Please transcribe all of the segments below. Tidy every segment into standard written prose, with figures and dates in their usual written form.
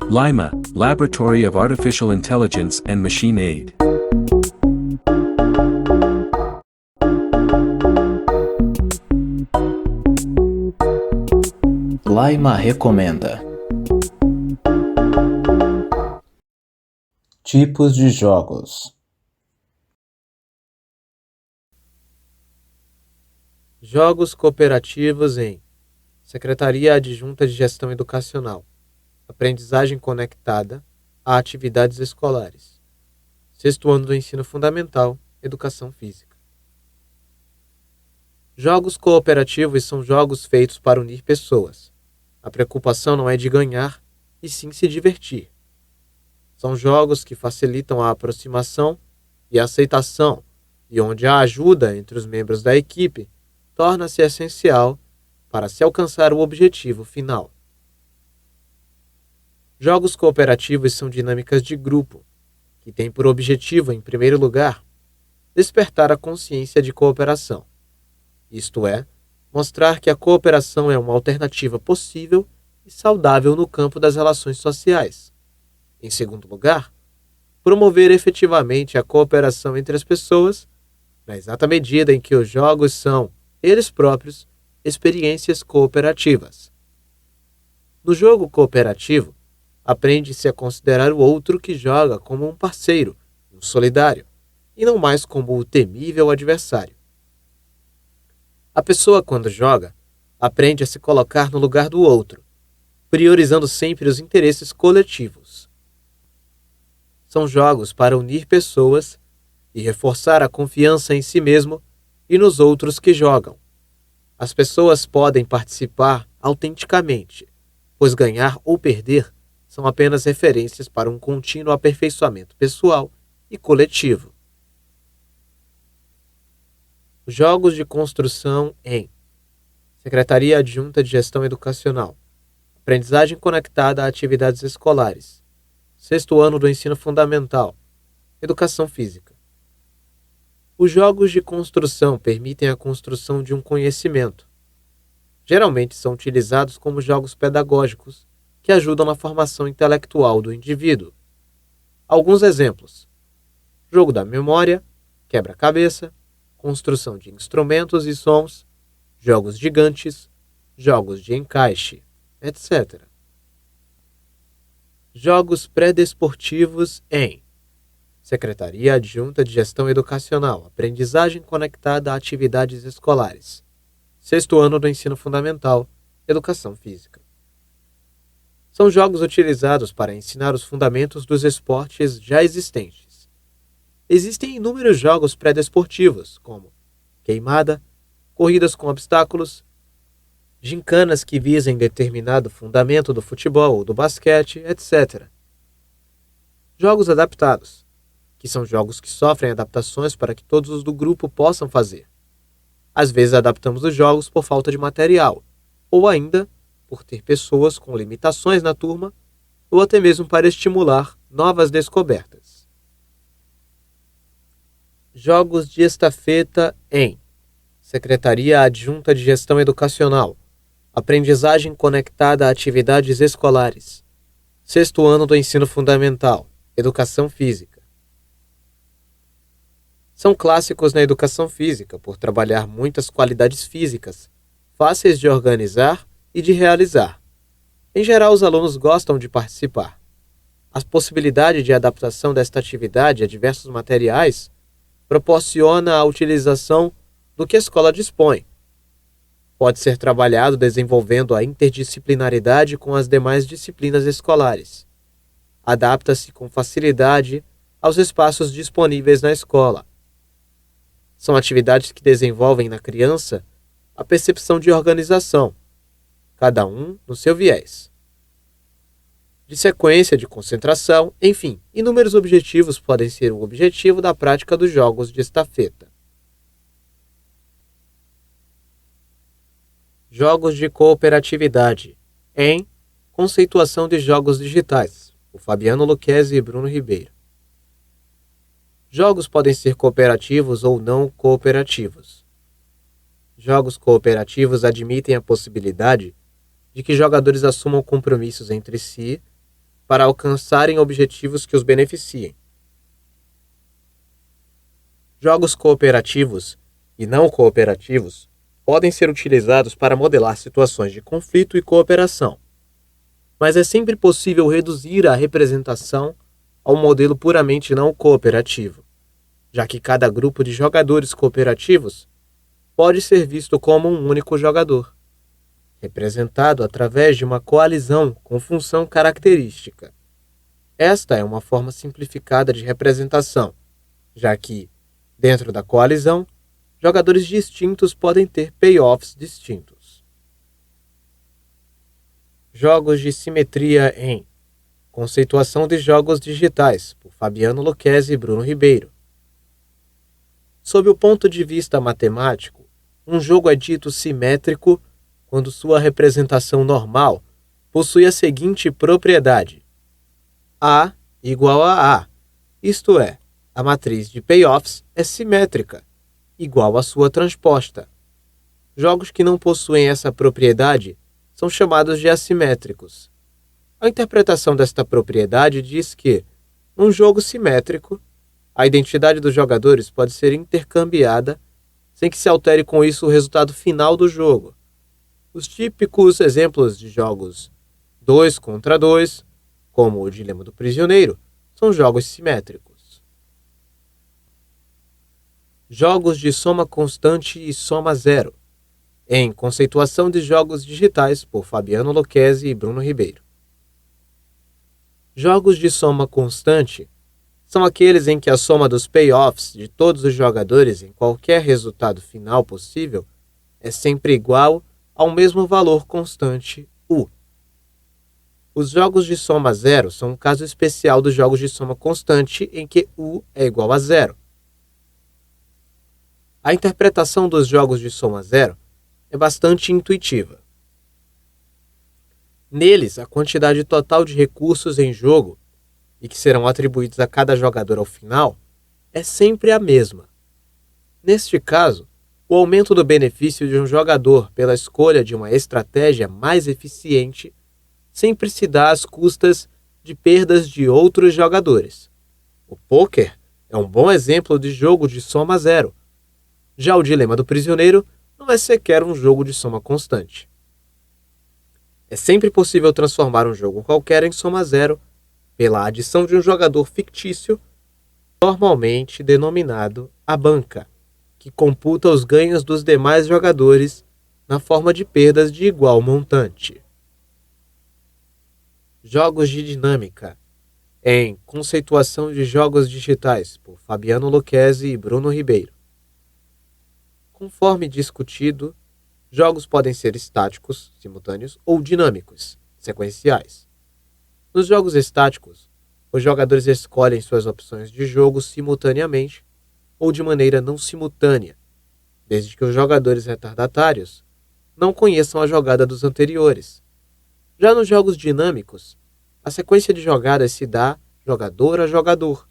Lima, Laboratory of Artificial Intelligence and Machine Aid. Lima recomenda. Tipos de jogos. Jogos cooperativos em Secretaria Adjunta de Gestão Educacional, aprendizagem conectada a atividades escolares. Sexto ano do ensino fundamental, educação física. Jogos cooperativos são jogos feitos para unir pessoas. A preocupação não é de ganhar, e sim se divertir. São jogos que facilitam a aproximação e a aceitação, e onde a ajuda entre os membros da equipe torna-se essencial para se alcançar o objetivo final. Jogos cooperativos são dinâmicas de grupo, que têm por objetivo, em primeiro lugar, despertar a consciência de cooperação. Isto é, mostrar que a cooperação é uma alternativa possível e saudável no campo das relações sociais. Em segundo lugar, promover efetivamente a cooperação entre as pessoas, na exata medida em que os jogos são, eles próprios, experiências cooperativas. No jogo cooperativo, aprende-se a considerar o outro que joga como um parceiro, um solidário, e não mais como o temível adversário. A pessoa, quando joga, aprende a se colocar no lugar do outro, priorizando sempre os interesses coletivos. São jogos para unir pessoas e reforçar a confiança em si mesmo e nos outros que jogam. As pessoas podem participar autenticamente, pois ganhar ou perder são apenas referências para um contínuo aperfeiçoamento pessoal e coletivo. Jogos de construção em Secretaria Adjunta de Gestão Educacional, aprendizagem conectada a atividades escolares. Sexto ano do ensino fundamental, educação física. Os jogos de construção permitem a construção de um conhecimento. Geralmente são utilizados como jogos pedagógicos que ajudam na formação intelectual do indivíduo. Alguns exemplos: jogo da memória, quebra-cabeça, construção de instrumentos e sons, jogos gigantes, jogos de encaixe, etc. Jogos pré-desportivos em Secretaria Adjunta de Gestão Educacional, aprendizagem conectada a atividades escolares. Sexto ano do ensino fundamental, educação física. São jogos utilizados para ensinar os fundamentos dos esportes já existentes. Existem inúmeros jogos pré-desportivos, como queimada, corridas com obstáculos, gincanas que visem determinado fundamento do futebol ou do basquete, etc. Jogos adaptados, que são jogos que sofrem adaptações para que todos os do grupo possam fazer. Às vezes adaptamos os jogos por falta de material, ou ainda por ter pessoas com limitações na turma, ou até mesmo para estimular novas descobertas. Jogos de estafeta em Secretaria Adjunta de Gestão Educacional, aprendizagem conectada a atividades escolares. Sexto ano do ensino fundamental, educação física. São clássicos na educação física por trabalhar muitas qualidades físicas, fáceis de organizar e de realizar. Em geral, os alunos gostam de participar. A possibilidade de adaptação desta atividade a diversos materiais proporciona a utilização do que a escola dispõe. Pode ser trabalhado desenvolvendo a interdisciplinaridade com as demais disciplinas escolares. Adapta-se com facilidade aos espaços disponíveis na escola. São atividades que desenvolvem na criança a percepção de organização, cada um no seu viés. De sequência, de concentração, enfim, inúmeros objetivos podem ser o objetivo da prática dos jogos de estafeta. Jogos de cooperatividade em Conceituação de Jogos Digitais, por Fabiano Lucchesi e Bruno Ribeiro. Jogos podem ser cooperativos ou não cooperativos. Jogos cooperativos admitem a possibilidade de que jogadores assumam compromissos entre si para alcançarem objetivos que os beneficiem. Jogos cooperativos e não cooperativos podem ser utilizados para modelar situações de conflito e cooperação, mas é sempre possível reduzir a representação a um modelo puramente não cooperativo, já que cada grupo de jogadores cooperativos pode ser visto como um único jogador, representado através de uma coalizão com função característica. Esta é uma forma simplificada de representação, já que, dentro da coalizão, jogadores distintos podem ter payoffs distintos. Jogos de simetria em Conceituação de Jogos Digitais, por Fabiano Lucchesi e Bruno Ribeiro. Sob o ponto de vista matemático, um jogo é dito simétrico quando sua representação normal possui a seguinte propriedade: A igual a A, isto é, a matriz de payoffs é simétrica, igual à sua transposta. Jogos que não possuem essa propriedade são chamados de assimétricos. A interpretação desta propriedade diz que, num jogo simétrico, a identidade dos jogadores pode ser intercambiada sem que se altere com isso o resultado final do jogo. Os típicos exemplos de jogos 2 contra 2, como o Dilema do Prisioneiro, são jogos simétricos. Jogos de soma constante e soma zero, em Conceituação de Jogos Digitais, por Fabiano Lucchesi e Bruno Ribeiro. Jogos de soma constante são aqueles em que a soma dos payoffs de todos os jogadores em qualquer resultado final possível é sempre igual ao mesmo valor constante U. Os jogos de soma zero são um caso especial dos jogos de soma constante em que U é igual a zero. A interpretação dos jogos de soma zero é bastante intuitiva. Neles, a quantidade total de recursos em jogo e que serão atribuídos a cada jogador ao final é sempre a mesma. Neste caso, o aumento do benefício de um jogador pela escolha de uma estratégia mais eficiente sempre se dá às custas de perdas de outros jogadores. O pôquer é um bom exemplo de jogo de soma zero. Já o Dilema do Prisioneiro não é sequer um jogo de soma constante. É sempre possível transformar um jogo qualquer em soma zero pela adição de um jogador fictício, normalmente denominado a banca, que computa os ganhos dos demais jogadores na forma de perdas de igual montante. Jogos de dinâmica, em Conceituação de Jogos Digitais, por Fabiano Lucchesi e Bruno Ribeiro. Conforme discutido, jogos podem ser estáticos, simultâneos, ou dinâmicos, sequenciais. Nos jogos estáticos, os jogadores escolhem suas opções de jogo simultaneamente ou de maneira não simultânea, desde que os jogadores retardatários não conheçam a jogada dos anteriores. Já nos jogos dinâmicos, a sequência de jogadas se dá jogador a jogador,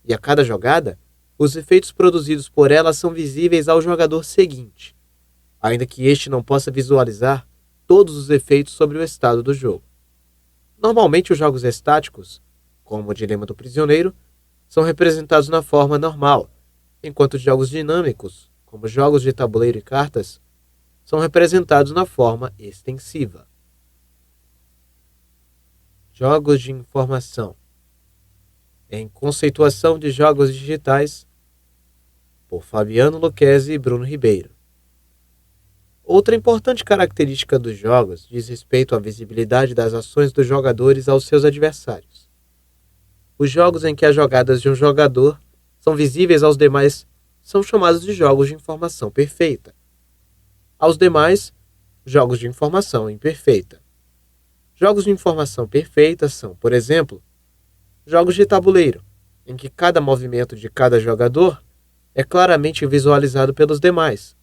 e a cada jogada, os efeitos produzidos por ela são visíveis ao jogador seguinte, ainda que este não possa visualizar todos os efeitos sobre o estado do jogo. Normalmente os jogos estáticos, como o Dilema do Prisioneiro, são representados na forma normal, enquanto os jogos dinâmicos, como jogos de tabuleiro e cartas, são representados na forma extensiva. Jogos de informação, em Conceituação de Jogos Digitais, por Fabiano Lucchesi e Bruno Ribeiro. Outra importante característica dos jogos diz respeito à visibilidade das ações dos jogadores aos seus adversários. Os jogos em que as jogadas de um jogador são visíveis aos demais são chamados de jogos de informação perfeita. Aos demais, jogos de informação imperfeita. Jogos de informação perfeita são, por exemplo, jogos de tabuleiro, em que cada movimento de cada jogador é claramente visualizado pelos demais.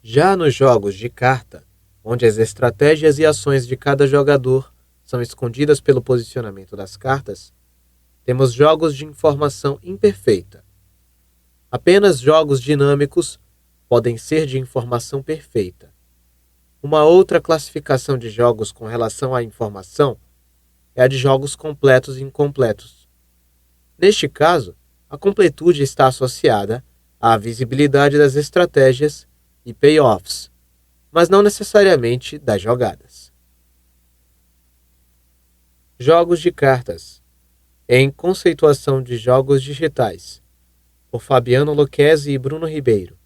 Já nos jogos de carta, onde as estratégias e ações de cada jogador são escondidas pelo posicionamento das cartas, temos jogos de informação imperfeita. Apenas jogos dinâmicos podem ser de informação perfeita. Uma outra classificação de jogos com relação à informação é a de jogos completos e incompletos. Neste caso, a completude está associada à visibilidade das estratégias e payoffs, mas não necessariamente das jogadas. Jogos de cartas, em Conceituação de Jogos Digitais, por Fabiano Lucchesi e Bruno Ribeiro.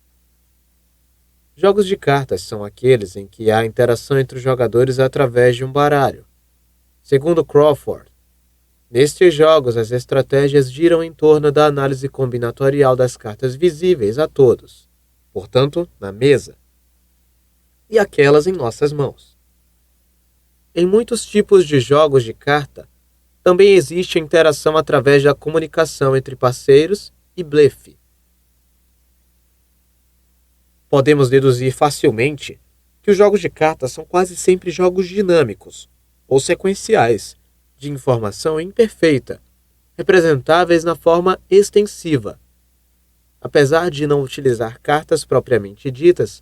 Jogos de cartas são aqueles em que há interação entre os jogadores através de um baralho. Segundo Crawford, nestes jogos as estratégias giram em torno da análise combinatorial das cartas visíveis a todos, portanto, na mesa, e aquelas em nossas mãos. Em muitos tipos de jogos de carta, também existe a interação através da comunicação entre parceiros e blefe. Podemos deduzir facilmente que os jogos de cartas são quase sempre jogos dinâmicos ou sequenciais, de informação imperfeita, representáveis na forma extensiva. Apesar de não utilizar cartas propriamente ditas,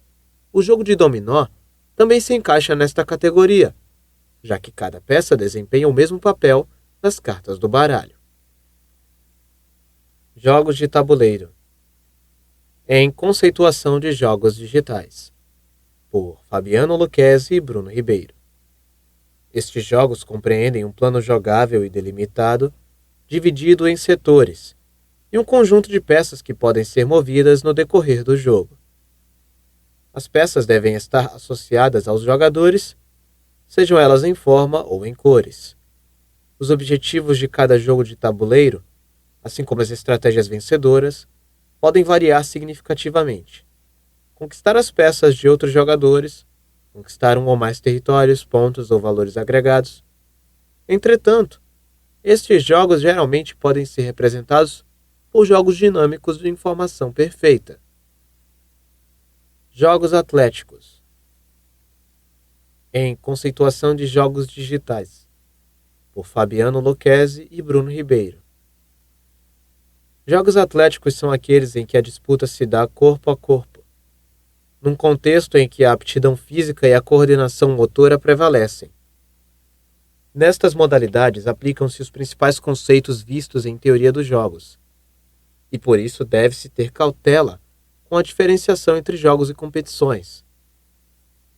o jogo de dominó também se encaixa nesta categoria, já que cada peça desempenha o mesmo papel nas cartas do baralho. Jogos de tabuleiro, em Conceituação de Jogos Digitais, por Fabiano Lucchesi e Bruno Ribeiro. Estes jogos compreendem um plano jogável e delimitado, dividido em setores, e um conjunto de peças que podem ser movidas no decorrer do jogo. As peças devem estar associadas aos jogadores, sejam elas em forma ou em cores. Os objetivos de cada jogo de tabuleiro, assim como as estratégias vencedoras, podem variar significativamente. Conquistar as peças de outros jogadores, conquistar um ou mais territórios, pontos ou valores agregados. Entretanto, estes jogos geralmente podem ser representados por jogos dinâmicos de informação perfeita. Jogos atléticos, em Conceituação de Jogos Digitais, por Fabiano Lucchesi e Bruno Ribeiro. Jogos atléticos são aqueles em que a disputa se dá corpo a corpo, num contexto em que a aptidão física e a coordenação motora prevalecem. Nestas modalidades aplicam-se os principais conceitos vistos em teoria dos jogos, e por isso deve-se ter cautela com a diferenciação entre jogos e competições.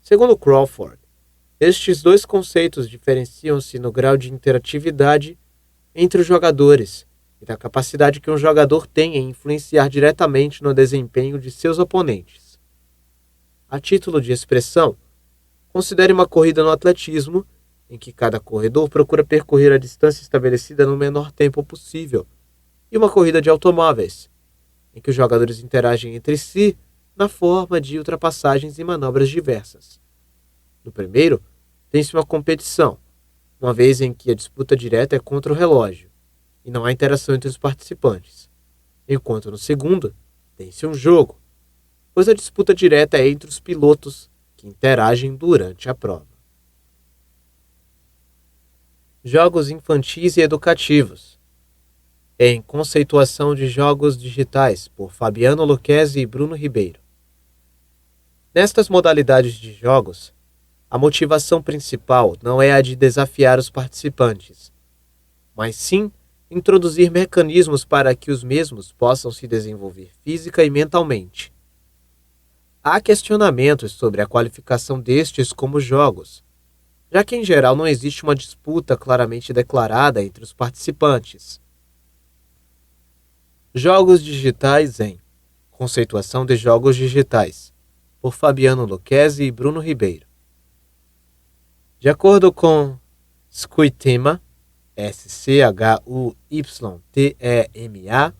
Segundo Crawford, estes dois conceitos diferenciam-se no grau de interatividade entre os jogadores e da capacidade que um jogador tem em influenciar diretamente no desempenho de seus oponentes. A título de expressão, considere uma corrida no atletismo, em que cada corredor procura percorrer a distância estabelecida no menor tempo possível, e uma corrida de automóveis, em que os jogadores interagem entre si na forma de ultrapassagens e manobras diversas. No primeiro, tem-se uma competição, uma vez em que a disputa direta é contra o relógio, e não há interação entre os participantes, enquanto no segundo, tem-se um jogo, pois a disputa direta é entre os pilotos que interagem durante a prova. Jogos infantis e educativos, em Conceituação de Jogos Digitais, por Fabiano Lucchesi e Bruno Ribeiro. Nestas modalidades de jogos, a motivação principal não é a de desafiar os participantes, mas sim introduzir mecanismos para que os mesmos possam se desenvolver física e mentalmente. Há questionamentos sobre a qualificação destes como jogos, já que em geral não existe uma disputa claramente declarada entre os participantes. Jogos digitais em Conceituação de Jogos Digitais, por Fabiano Lucchesi e Bruno Ribeiro. De acordo com Schuitema, Schuitema,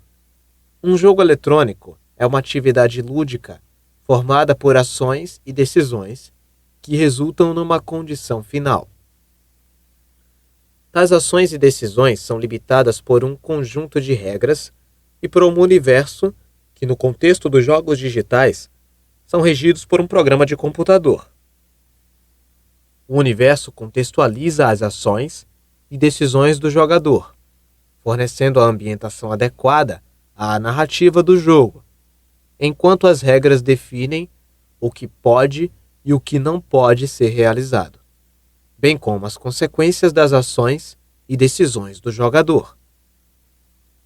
um jogo eletrônico é uma atividade lúdica formada por ações e decisões que resultam numa condição final. Tais ações e decisões são limitadas por um conjunto de regras e por um universo que, no contexto dos jogos digitais, são regidos por um programa de computador. O universo contextualiza as ações e decisões do jogador, fornecendo a ambientação adequada à narrativa do jogo, enquanto as regras definem o que pode e o que não pode ser realizado, bem como as consequências das ações e decisões do jogador.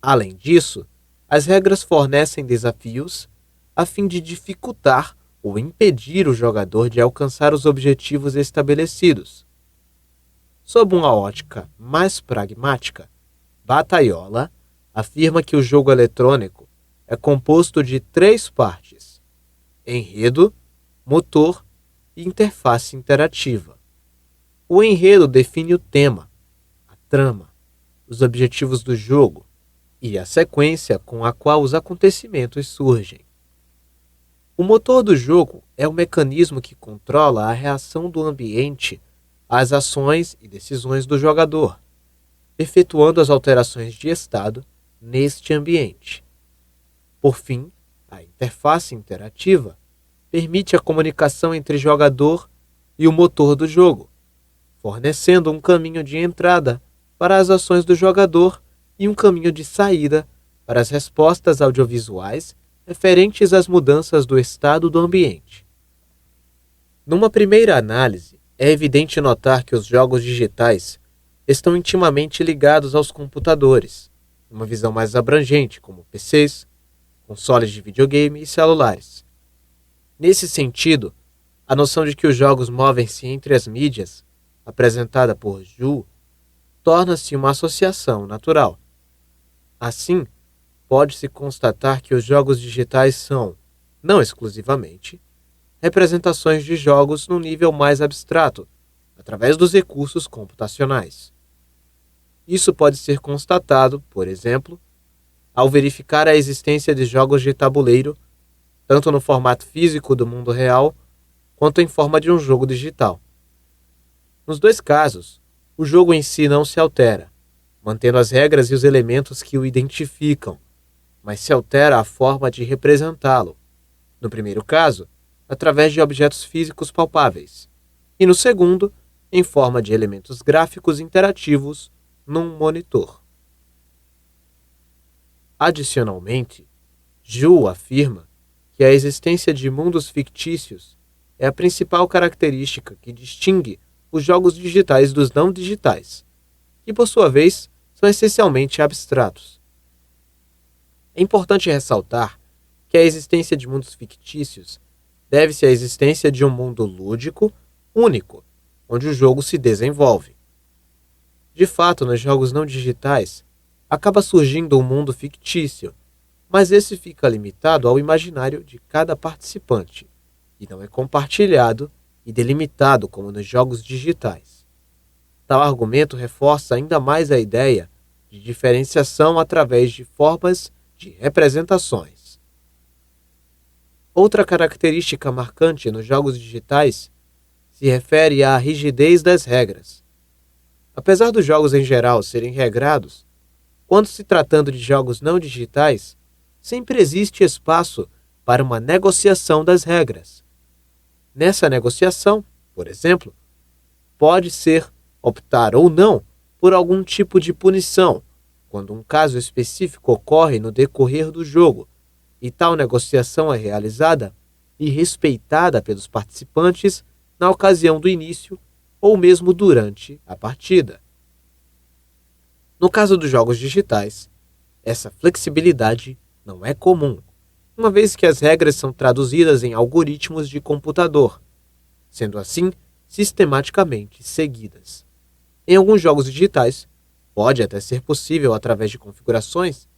Além disso, as regras fornecem desafios a fim de dificultar ou impedir o jogador de alcançar os objetivos estabelecidos. Sob uma ótica mais pragmática, Bataiola afirma que o jogo eletrônico é composto de 3 partes: enredo, motor e interface interativa. O enredo define o tema, a trama, os objetivos do jogo e a sequência com a qual os acontecimentos surgem. O motor do jogo é o mecanismo que controla a reação do ambiente às ações e decisões do jogador, efetuando as alterações de estado neste ambiente. Por fim, a interface interativa permite a comunicação entre jogador e o motor do jogo, fornecendo um caminho de entrada para as ações do jogador e um caminho de saída para as respostas audiovisuais referentes às mudanças do estado do ambiente. Numa primeira análise, é evidente notar que os jogos digitais estão intimamente ligados aos computadores, numa visão mais abrangente, como PCs, consoles de videogame e celulares. Nesse sentido, a noção de que os jogos movem-se entre as mídias, apresentada por Ju, torna-se uma associação natural. Assim, pode-se constatar que os jogos digitais são, não exclusivamente, representações de jogos num nível mais abstrato, através dos recursos computacionais. Isso pode ser constatado, por exemplo, ao verificar a existência de jogos de tabuleiro, tanto no formato físico do mundo real, quanto em forma de um jogo digital. Nos 2 casos, o jogo em si não se altera, mantendo as regras e os elementos que o identificam, mas se altera a forma de representá-lo. No primeiro caso, através de objetos físicos palpáveis, e no segundo, em forma de elementos gráficos interativos num monitor. Adicionalmente, Ju afirma que a existência de mundos fictícios é a principal característica que distingue os jogos digitais dos não digitais, que por sua vez são essencialmente abstratos. É importante ressaltar que a existência de mundos fictícios deve-se à existência de um mundo lúdico único, onde o jogo se desenvolve. De fato, nos jogos não digitais, acaba surgindo um mundo fictício, mas esse fica limitado ao imaginário de cada participante e não é compartilhado e delimitado como nos jogos digitais. Tal argumento reforça ainda mais a ideia de diferenciação através de formas de representações. Outra característica marcante nos jogos digitais se refere à rigidez das regras. Apesar dos jogos em geral serem regrados, quando se tratando de jogos não digitais, sempre existe espaço para uma negociação das regras. Nessa negociação, por exemplo, pode ser optar ou não por algum tipo de punição, quando um caso específico ocorre no decorrer do jogo, e tal negociação é realizada e respeitada pelos participantes na ocasião do início ou mesmo durante a partida. No caso dos jogos digitais, essa flexibilidade não é comum, uma vez que as regras são traduzidas em algoritmos de computador, sendo assim sistematicamente seguidas. Em alguns jogos digitais, pode até ser possível, através de configurações,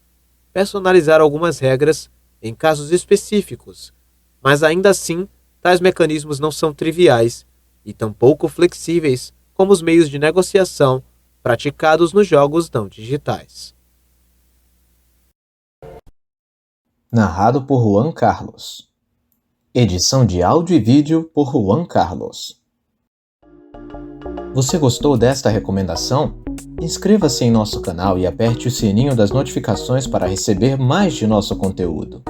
personalizar algumas regras em casos específicos, mas ainda assim, tais mecanismos não são triviais e tampouco flexíveis como os meios de negociação praticados nos jogos não digitais. Narrado por Juan Carlos. Edição de áudio e vídeo por Juan Carlos. Você gostou desta recomendação? Inscreva-se em nosso canal e aperte o sininho das notificações para receber mais de nosso conteúdo.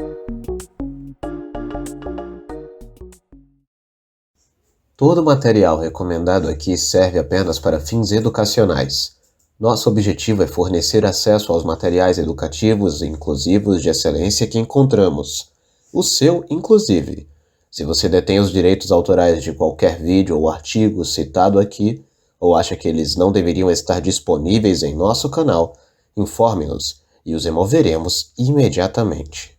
Todo o material recomendado aqui serve apenas para fins educacionais. Nosso objetivo é fornecer acesso aos materiais educativos e inclusivos de excelência que encontramos. O seu, inclusive. Se você detém os direitos autorais de qualquer vídeo ou artigo citado aqui, ou acha que eles não deveriam estar disponíveis em nosso canal, informe-nos e os removeremos imediatamente.